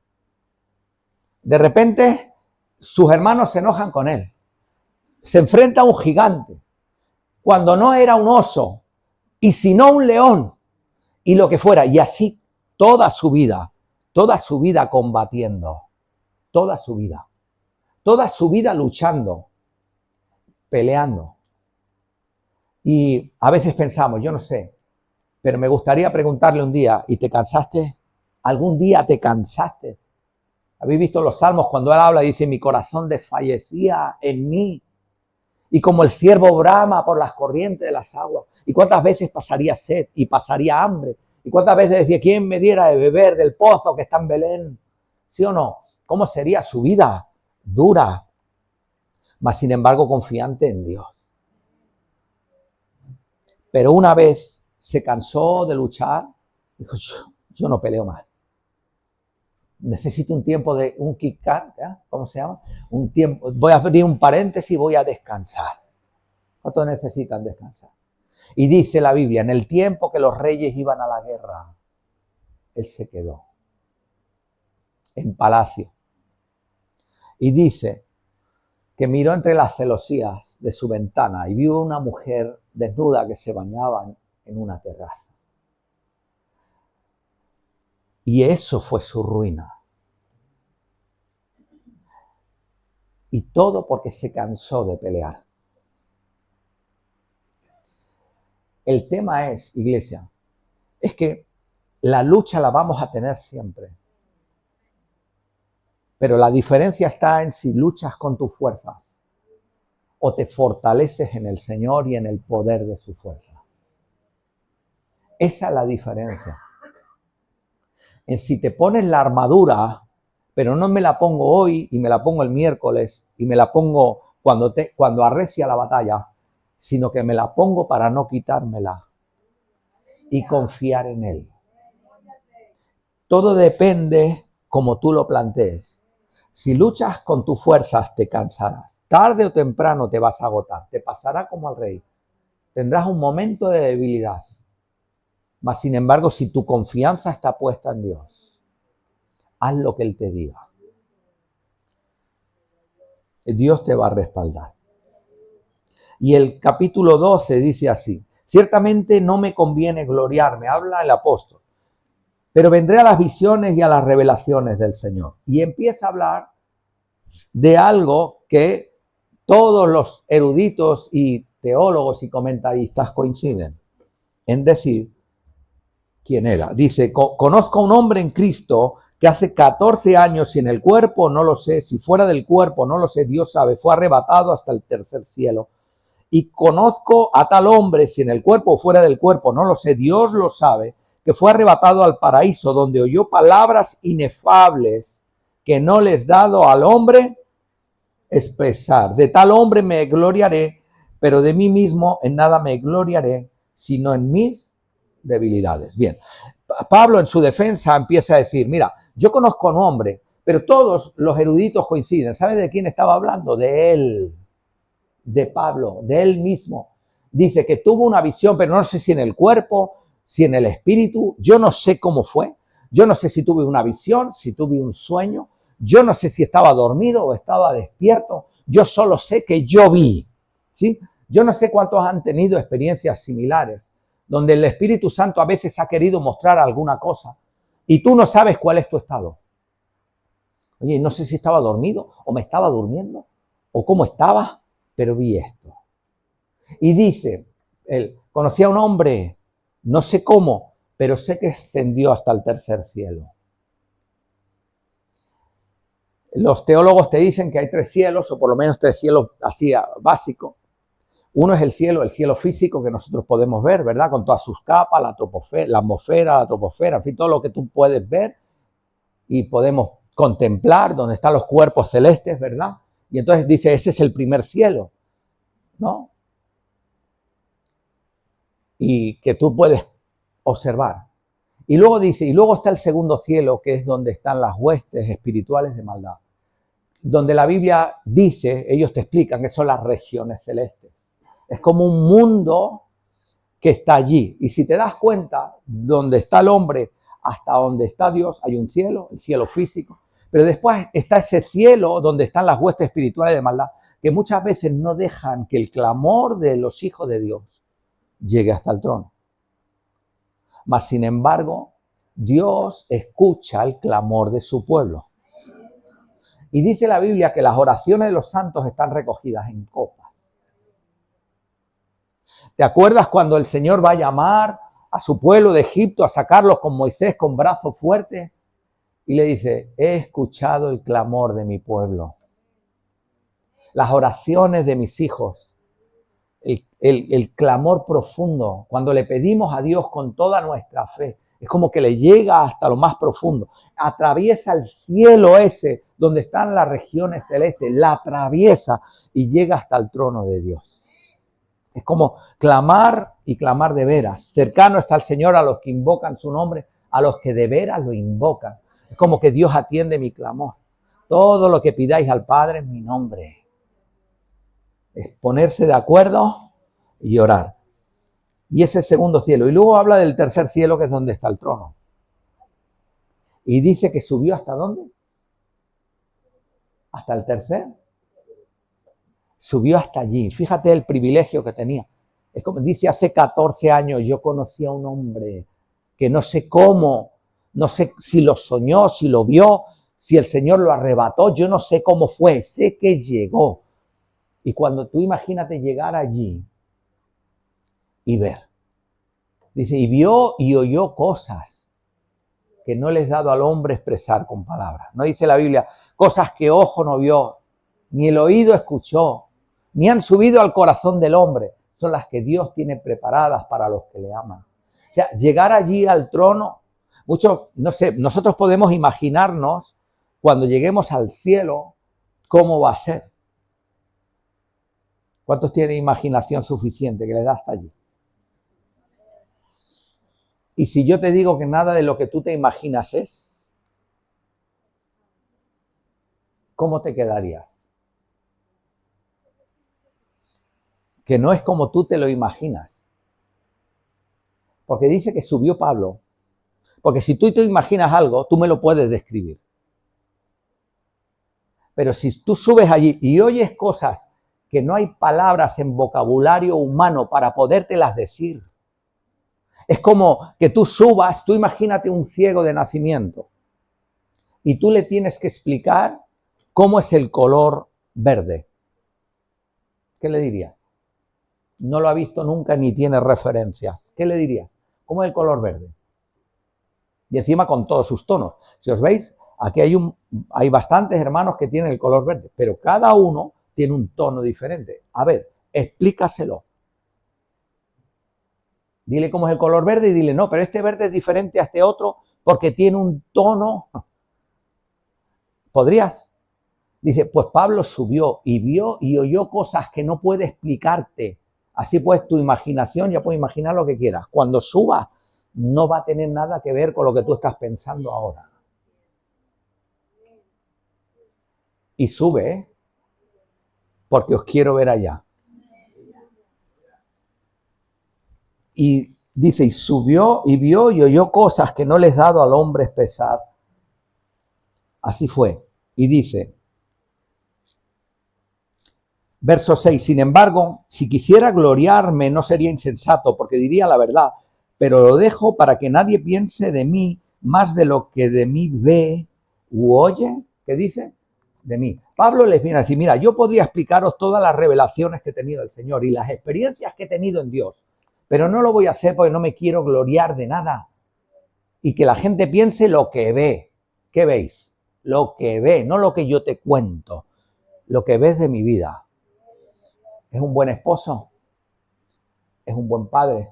De repente, sus hermanos se enojan con él. Se enfrenta a un gigante. Cuando no era un oso, y sino un león, y lo que fuera. Y así toda su vida combatiendo. Toda su vida luchando, peleando. Y a veces pensamos, yo no sé, pero me gustaría preguntarle un día, ¿y te cansaste? ¿Algún día te cansaste? ¿Habéis visto los salmos cuando él habla? Dice, mi corazón desfallecía en mí. Y como el ciervo brama por las corrientes de las aguas. ¿Y cuántas veces pasaría sed y pasaría hambre? ¿Y cuántas veces decía, quién me diera de beber del pozo que está en Belén? ¿Sí o no? ¿Cómo sería su vida? Dura. Mas sin embargo confiante en Dios. Pero una vez se cansó de luchar, dijo, yo no peleo más. Necesito un tiempo de un kick-out, ¿cómo se llama? Un tiempo, voy a abrir un paréntesis y voy a descansar. ¿Cuántos necesitan descansar? Y dice la Biblia, en el tiempo que los reyes iban a la guerra, él se quedó en palacio. Y dice que miró entre las celosías de su ventana y vio una mujer desnuda que se bañaba en una terraza. Y eso fue su ruina. Y todo porque se cansó de pelear. El tema es, iglesia, es que la lucha la vamos a tener siempre. Pero la diferencia está en si luchas con tus fuerzas o te fortaleces en el Señor y en el poder de su fuerza. Esa es la diferencia. En si te pones la armadura, pero no me la pongo hoy y me la pongo el miércoles y me la pongo cuando arrecia la batalla, sino que me la pongo para no quitármela y confiar en Él. Todo depende como tú lo plantees. Si luchas con tus fuerzas, te cansarás. Tarde o temprano te vas a agotar. Te pasará como al rey. Tendrás un momento de debilidad. Mas, sin embargo, si tu confianza está puesta en Dios, haz lo que Él te diga. Dios te va a respaldar. Y el capítulo 12 dice así: ciertamente no me conviene gloriarme, habla el apóstol, pero vendré a las visiones y a las revelaciones del Señor. Y empieza a hablar de algo que todos los eruditos y teólogos y comentaristas coinciden en decir quién era. Dice, conozco a un hombre en Cristo que hace 14 años, si en el cuerpo no lo sé, si fuera del cuerpo no lo sé, Dios sabe, fue arrebatado hasta el tercer cielo. Y conozco a tal hombre, si en el cuerpo o fuera del cuerpo no lo sé, Dios lo sabe, que fue arrebatado al paraíso, donde oyó palabras inefables que no les dado al hombre expresar. De tal hombre me gloriaré, pero de mí mismo en nada me gloriaré, sino en mis debilidades. Bien, Pablo en su defensa empieza a decir, mira, yo conozco a un hombre, pero todos los eruditos coinciden. ¿Sabe de quién estaba hablando? De él, de Pablo, de él mismo. Dice que tuvo una visión, pero no sé si en el cuerpo, si en el espíritu, yo no sé cómo fue, yo no sé si tuve una visión, si tuve un sueño, yo no sé si estaba dormido o estaba despierto, yo solo sé que yo vi, ¿sí? Yo no sé cuántos han tenido experiencias similares, donde el Espíritu Santo a veces ha querido mostrar alguna cosa y tú no sabes cuál es tu estado. Oye, no sé si estaba dormido o me estaba durmiendo o cómo estaba, pero vi esto. Y dice, él conocía a un hombre, no sé cómo, pero sé que ascendió hasta el tercer cielo. Los teólogos te dicen que hay 3 cielos, o por lo menos 3 cielos así básicos. Uno es el cielo físico que nosotros podemos ver, ¿verdad? Con todas sus capas, la atmósfera, la troposfera, en fin, todo lo que tú puedes ver y podemos contemplar, donde están los cuerpos celestes, ¿verdad? Y entonces dice, ese es el primer cielo, ¿no? Y que tú puedes observar. Y luego dice, y luego está el segundo cielo, que es donde están las huestes espirituales de maldad. Donde la Biblia dice, ellos te explican que son las regiones celestes. Es como un mundo que está allí. Y si te das cuenta, donde está el hombre hasta donde está Dios, hay un cielo, el cielo físico. Pero después está ese cielo donde están las huestes espirituales de maldad, que muchas veces no dejan que el clamor de los hijos de Dios llegue hasta el trono. Mas, sin embargo, Dios escucha el clamor de su pueblo. Y dice la Biblia que las oraciones de los santos están recogidas en copas. ¿Te acuerdas cuando el Señor va a llamar a su pueblo de Egipto a sacarlos con Moisés con brazos fuertes? Y le dice, he escuchado el clamor de mi pueblo, las oraciones de mis hijos, el clamor profundo, cuando le pedimos a Dios con toda nuestra fe. Es como que le llega hasta lo más profundo. Atraviesa el cielo ese, donde están las regiones celestes. La atraviesa y llega hasta el trono de Dios. Es como clamar y clamar de veras. Cercano está el Señor a los que invocan su nombre, a los que de veras lo invocan. Es como que Dios atiende mi clamor. Todo lo que pidáis al Padre en mi nombre. Es ponerse de acuerdo y orar. Y ese segundo cielo. Y luego habla del tercer cielo, que es donde está el trono. Y dice que subió ¿hasta dónde? Hasta el tercer. Subió hasta allí. Fíjate el privilegio que tenía. Es como dice, hace 14 años yo conocí a un hombre que no sé cómo, no sé si lo soñó, si lo vio, si el Señor lo arrebató, yo no sé cómo fue, sé que llegó. Y cuando tú imagínate llegar allí y ver, dice, y vio y oyó cosas que no les he dado al hombre expresar con palabras. No dice la Biblia, cosas que ojo no vio, ni el oído escuchó, ni han subido al corazón del hombre. Son las que Dios tiene preparadas para los que le aman. O sea, llegar allí al trono, mucho, no sé, nosotros podemos imaginarnos cuando lleguemos al cielo cómo va a ser. ¿Cuántos tienen imaginación suficiente que les da hasta allí? Y si yo te digo que nada de lo que tú te imaginas es, ¿cómo te quedarías? Que no es como tú te lo imaginas. Porque dice que subió Pablo. Porque si tú te imaginas algo, tú me lo puedes describir. Pero si tú subes allí y oyes cosas que no hay palabras en vocabulario humano para podértelas decir, es como que tú subas, tú imagínate un ciego de nacimiento y tú le tienes que explicar cómo es el color verde. ¿Qué le dirías? No lo ha visto nunca ni tiene referencias. ¿Qué le dirías? ¿Cómo es el color verde? Y encima con todos sus tonos. Si os veis, aquí hay bastantes hermanos que tienen el color verde, pero cada uno tiene un tono diferente. A ver, explícaselo. Dile cómo es el color verde y dile, no, pero este verde es diferente a este otro porque tiene un tono. ¿Podrías? Dice, pues Pablo subió y vio y oyó cosas que no puede explicarte. Así pues, tu imaginación ya puede imaginar lo que quieras. Cuando suba, no va a tener nada que ver con lo que tú estás pensando ahora. Y sube, ¿eh? Porque os quiero ver allá. Y dice, y subió y vio y oyó cosas que no les he dado al hombre expresar. Así fue. Y dice, verso 6, sin embargo, si quisiera gloriarme no sería insensato, porque diría la verdad, pero lo dejo para que nadie piense de mí más de lo que de mí ve u oye. ¿Qué dice? De mí. Pablo les viene a decir, mira, yo podría explicaros todas las revelaciones que he tenido del Señor y las experiencias que he tenido en Dios, pero no lo voy a hacer porque no me quiero gloriar de nada. Y que la gente piense lo que ve. ¿Qué veis? Lo que ve, no lo que yo te cuento. Lo que ves de mi vida. Es un buen esposo. Es un buen padre.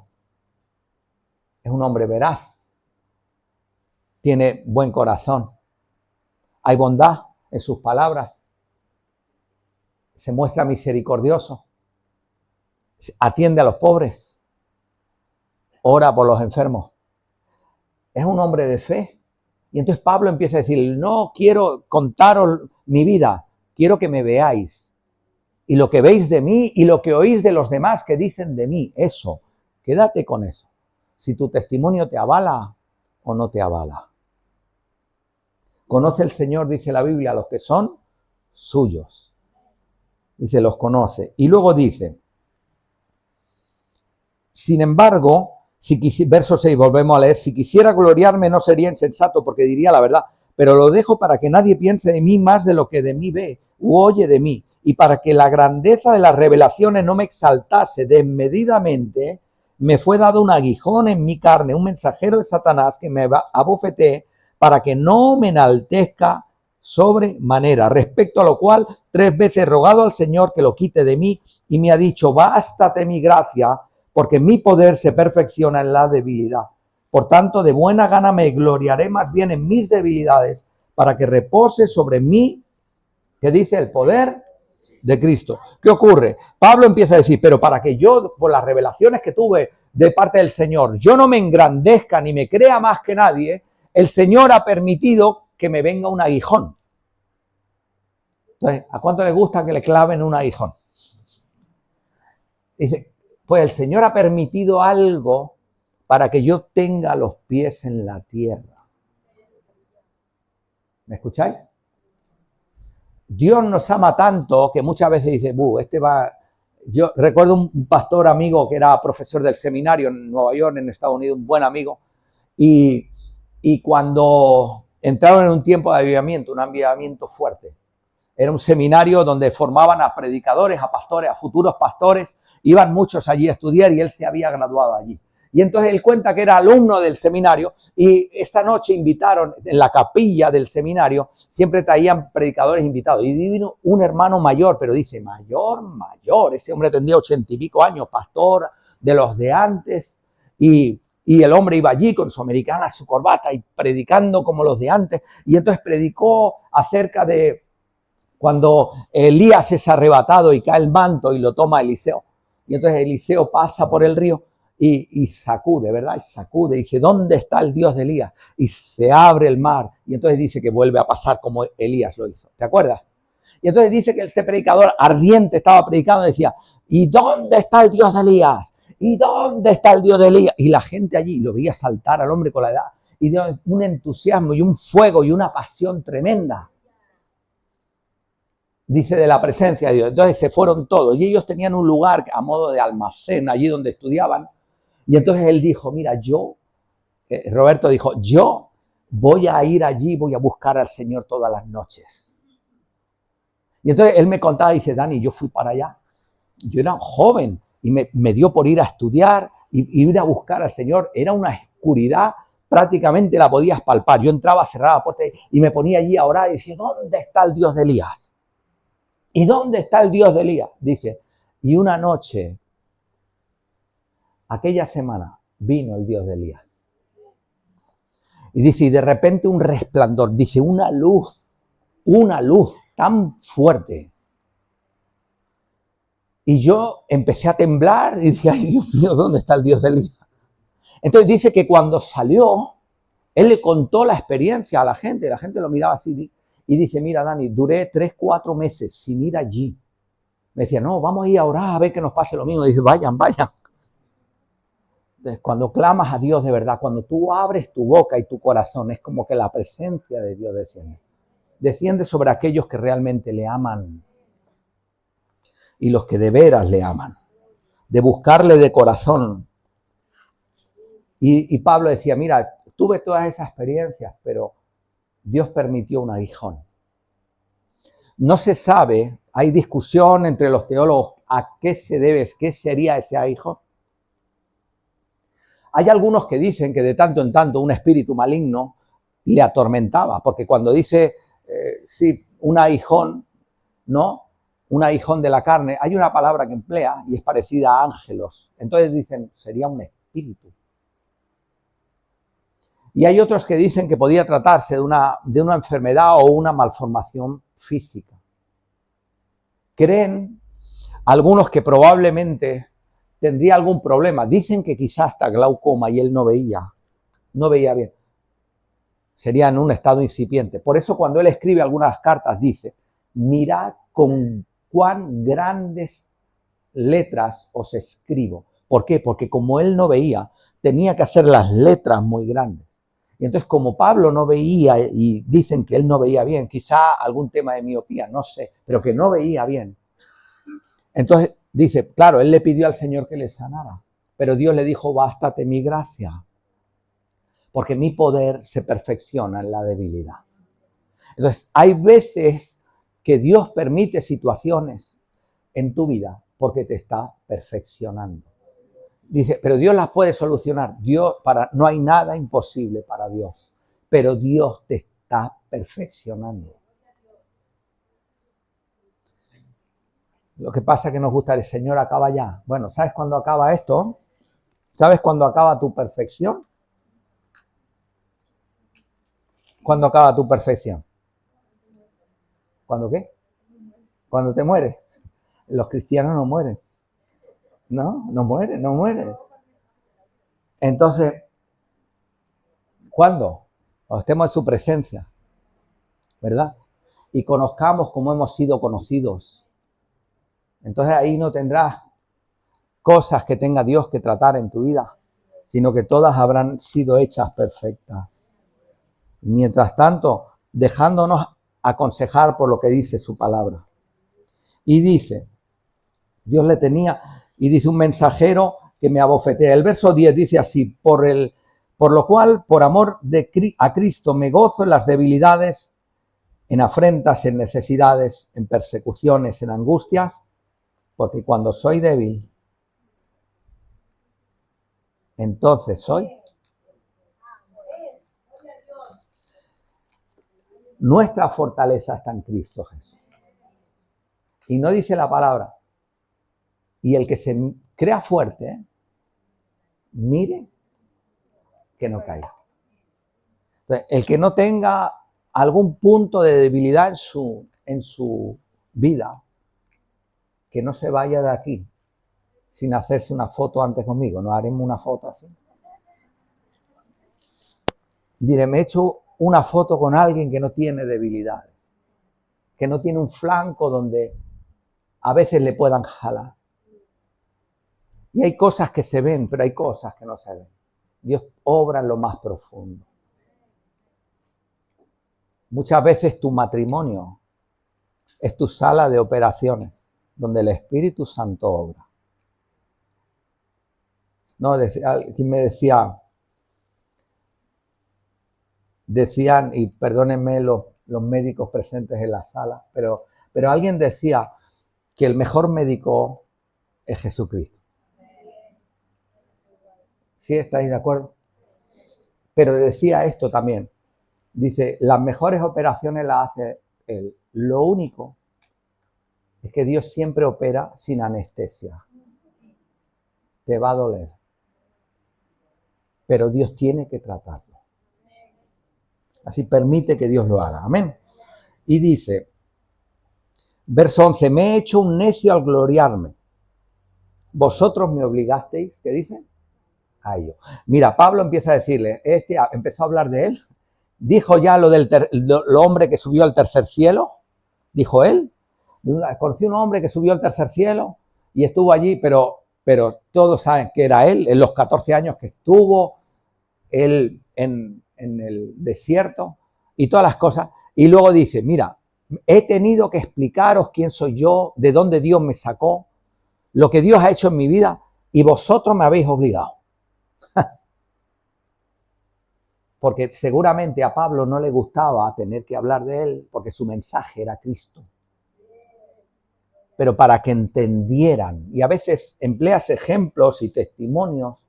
Es un hombre veraz. Tiene buen corazón. Hay bondad en sus palabras. Se muestra misericordioso. Atiende a los pobres. Ora por los enfermos. Es un hombre de fe. Y entonces Pablo empieza a decir, no quiero contaros mi vida, quiero que me veáis. Y lo que veis de mí y lo que oís de los demás que dicen de mí, eso, quédate con eso. Si tu testimonio te avala o no te avala. Conoce el Señor, dice la Biblia, a los que son suyos. Dice, los conoce. Y luego dice, sin embargo, verso 6, volvemos a leer, si quisiera gloriarme no sería insensato porque diría la verdad, pero lo dejo para que nadie piense de mí más de lo que de mí ve u oye de mí, y para que la grandeza de las revelaciones no me exaltase desmedidamente, me fue dado un aguijón en mi carne, un mensajero de Satanás que me abofetee para que no me enaltezca sobremanera, respecto a lo cual 3 veces he rogado al Señor que lo quite de mí y me ha dicho, bástate mi gracia, porque mi poder se perfecciona en la debilidad. Por tanto, de buena gana me gloriaré más bien en mis debilidades, para que repose sobre mí, que dice el poder de Cristo. ¿Qué ocurre? Pablo empieza a decir, pero para que yo, por las revelaciones que tuve de parte del Señor, yo no me engrandezca ni me crea más que nadie, el Señor ha permitido que me venga un aguijón. Entonces, ¿a cuánto le gusta que le claven un aguijón? Dice, pues el Señor ha permitido algo para que yo tenga los pies en la tierra. ¿Me escucháis? Dios nos ama tanto que muchas veces dice, este va... Yo recuerdo un pastor amigo que era profesor del seminario en Nueva York, en Estados Unidos, un buen amigo, y cuando entraron en un tiempo de avivamiento, un avivamiento fuerte, era un seminario donde formaban a predicadores, a pastores, a futuros pastores, iban muchos allí a estudiar y él se había graduado allí. Y entonces él cuenta que era alumno del seminario y esta noche invitaron en la capilla del seminario, siempre traían predicadores invitados. Y vino un hermano mayor, pero dice, mayor, ese hombre tendría 80 y pico años, pastor de los de antes. Y el hombre iba allí con su americana, su corbata y predicando como los de antes. Y entonces predicó acerca de cuando Elías es arrebatado y cae el manto y lo toma Eliseo. Y entonces Eliseo pasa por el río y sacude, ¿verdad? Y sacude y dice, ¿dónde está el Dios de Elías? Y se abre el mar. Y entonces dice que vuelve a pasar como Elías lo hizo. ¿Te acuerdas? Y entonces dice que este predicador ardiente estaba predicando y decía, ¿y dónde está el Dios de Elías? ¿Y dónde está el Dios de Elías? Y la gente allí lo veía saltar al hombre con la edad. Y dio un entusiasmo y un fuego y una pasión tremenda. Dice de la presencia de Dios. Entonces se fueron todos y ellos tenían un lugar a modo de almacén allí donde estudiaban. Y entonces él dijo, mira, Roberto dijo, yo voy a ir allí, voy a buscar al Señor todas las noches. Y entonces él me contaba, dice, Dani, yo fui para allá. Yo era joven y me dio por ir a estudiar y ir a buscar al Señor. Era una oscuridad, prácticamente la podías palpar. Yo entraba, cerraba la puerta y me ponía allí a orar y decía, ¿dónde está el Dios de Elías? ¿Y dónde está el Dios de Elías? Dice, y una noche, aquella semana, vino el Dios de Elías. Y dice, y de repente un resplandor, dice, una luz tan fuerte. Y yo empecé a temblar y dije, ay Dios mío, ¿dónde está el Dios de Elías? Entonces dice que cuando salió, él le contó la experiencia a la gente lo miraba así y dice, mira Dani, duré 3-4 meses sin ir allí. Me decía, no, vamos a ir a orar a ver que nos pase lo mismo. Y dice, vayan. Entonces, cuando clamas a Dios de verdad, cuando tú abres tu boca y tu corazón, es como que la presencia de Dios desciende. Desciende sobre aquellos que realmente le aman y los que de veras le aman. De buscarle de corazón. Y Pablo decía, mira, tuve todas esas experiencias, pero Dios permitió un aguijón. No se sabe, hay discusión entre los teólogos a qué se debe, qué sería ese aguijón. Hay algunos que dicen que de tanto en tanto un espíritu maligno le atormentaba, porque cuando dice, sí, un aguijón, ¿no? Un aguijón de la carne, hay una palabra que emplea y es parecida a ángelos. Entonces dicen, sería un espíritu. Y hay otros que dicen que podía tratarse de una enfermedad o una malformación física. Creen algunos que probablemente tendría algún problema. Dicen que quizás hasta glaucoma y él no veía bien. Sería en un estado incipiente. Por eso cuando él escribe algunas cartas dice, mirad con cuán grandes letras os escribo. ¿Por qué? Porque como él no veía, tenía que hacer las letras muy grandes. Y entonces como Pablo no veía y dicen que él no veía bien, quizá algún tema de miopía, no sé, pero que no veía bien. Entonces dice, claro, él le pidió al Señor que le sanara, pero Dios le dijo, bástate mi gracia, porque mi poder se perfecciona en la debilidad. Entonces hay veces que Dios permite situaciones en tu vida porque te está perfeccionando. Dice, pero Dios las puede solucionar. No hay nada imposible para Dios, pero Dios te está perfeccionando. Lo que pasa es que nos gusta el Señor acaba ya. Bueno, ¿sabes cuándo acaba esto? ¿Sabes cuándo acaba tu perfección? ¿Cuándo acaba tu perfección? ¿Cuándo qué? Cuando te mueres. Los cristianos no mueren. No mueren. Entonces, ¿cuándo? Cuando estemos en su presencia. ¿verdad? Y conozcamos como hemos sido conocidos. Entonces ahí no tendrás cosas que tenga Dios que tratar en tu vida, sino que todas habrán sido hechas perfectas. Y mientras tanto, dejándonos aconsejar por lo que dice su palabra. Y dice, Dios le tenía, y dice un mensajero que me abofetea. El verso 10 dice así, por lo cual, por amor a Cristo, me gozo en las debilidades, en afrentas, en necesidades, en persecuciones, en angustias, porque cuando soy débil, entonces soy. Nuestra fortaleza está en Cristo Jesús. Y no dice la palabra. Y el que se crea fuerte, mire que no caiga. Entonces, el que no tenga algún punto de debilidad en su vida, que no se vaya de aquí sin hacerse una foto antes conmigo. ¿No haremos una foto así? Diré, me he hecho una foto con alguien que no tiene debilidades, que no tiene un flanco donde a veces le puedan jalar. Y hay cosas que se ven, pero hay cosas que no se ven. Dios obra en lo más profundo. Muchas veces tu matrimonio es tu sala de operaciones, donde el Espíritu Santo obra. No, alguien me decían, y perdónenme los médicos presentes en la sala, pero alguien decía que el mejor médico es Jesucristo. ¿Sí estáis de acuerdo? Pero decía esto también. Dice, las mejores operaciones las hace Él. Lo único es que Dios siempre opera sin anestesia. Te va a doler. Pero Dios tiene que tratarlo. Así permite que Dios lo haga. Amén. Y dice, verso 11, me he hecho un necio al gloriarme. Vosotros me obligasteis, ¿qué dice? A ello. Mira, Pablo empieza a decirle, empezó a hablar de él. Dijo ya lo del hombre que subió al tercer cielo. Dijo él. Conocí un hombre que subió al tercer cielo y estuvo allí, pero todos saben que era él, en los 14 años que estuvo él en el desierto y todas las cosas. Y luego dice, mira, he tenido que explicaros quién soy yo, de dónde Dios me sacó, lo que Dios ha hecho en mi vida y vosotros me habéis obligado. Porque seguramente a Pablo no le gustaba tener que hablar de él porque su mensaje era Cristo. Pero para que entendieran, y a veces empleas ejemplos y testimonios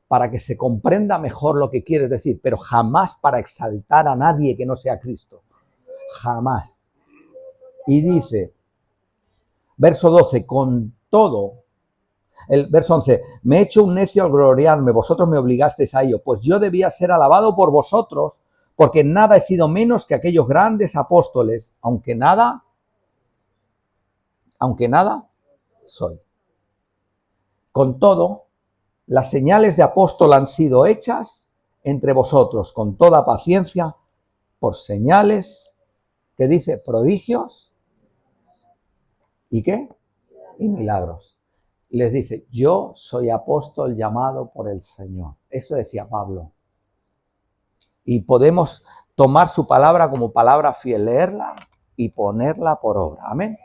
para que se comprenda mejor lo que quieres decir, pero jamás para exaltar a nadie que no sea Cristo. Jamás. Y dice, verso 12, con todo, el verso 11, me he hecho un necio al gloriarme, vosotros me obligasteis a ello, pues yo debía ser alabado por vosotros, porque en nada he sido menos que aquellos grandes apóstoles, aunque nada soy. Con todo, las señales de apóstol han sido hechas entre vosotros con toda paciencia por señales, que dice, prodigios, ¿y qué? Y milagros. Les dice, yo soy apóstol llamado por el Señor. Eso decía Pablo. Y podemos tomar su palabra como palabra fiel, leerla y ponerla por obra. Amén.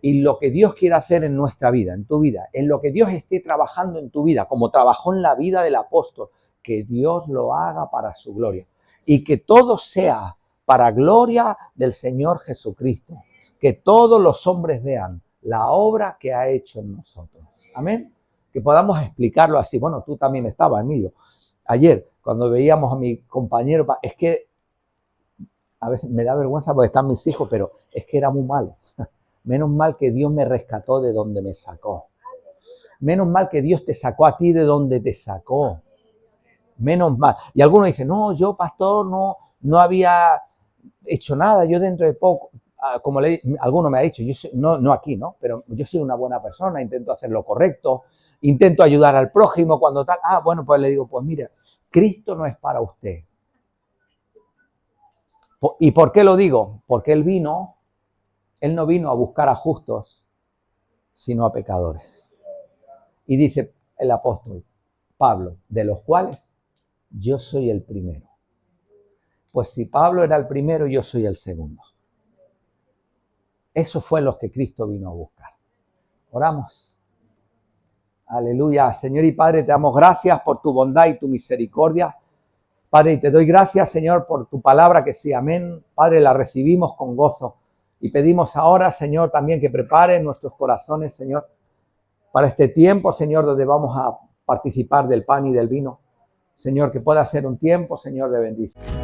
Y lo que Dios quiere hacer en nuestra vida, en tu vida, en lo que Dios esté trabajando en tu vida, como trabajó en la vida del apóstol, que Dios lo haga para su gloria. Y que todo sea para gloria del Señor Jesucristo. Que todos los hombres vean la obra que ha hecho en nosotros. Amén. Que podamos explicarlo así. Bueno, tú también estabas, Emilio. Ayer, cuando veíamos a mi compañero, es que a veces me da vergüenza porque están mis hijos, pero es que era muy malo. Menos mal que Dios me rescató de donde me sacó. Menos mal que Dios te sacó a ti de donde te sacó. Menos mal. Y algunos dicen, no, yo, pastor, no había hecho nada. Yo dentro de poco, como alguno me ha dicho, yo soy, no aquí, ¿no? Pero yo soy una buena persona, intento hacer lo correcto, intento ayudar al prójimo cuando tal. Bueno, pues le digo, pues mira, Cristo no es para usted. ¿Y por qué lo digo? Porque Él no vino a buscar a justos, sino a pecadores. Y dice el apóstol Pablo, de los cuales yo soy el primero. Pues si Pablo era el primero, yo soy el segundo. Eso fue lo que Cristo vino a buscar. Oramos. Aleluya. Señor y Padre, te damos gracias por tu bondad y tu misericordia. Padre, y te doy gracias, Señor, por tu palabra que sí, amén. Padre, la recibimos con gozo. Y pedimos ahora, Señor, también que prepare nuestros corazones, Señor, para este tiempo, Señor, donde vamos a participar del pan y del vino. Señor, que pueda ser un tiempo, Señor, de bendición.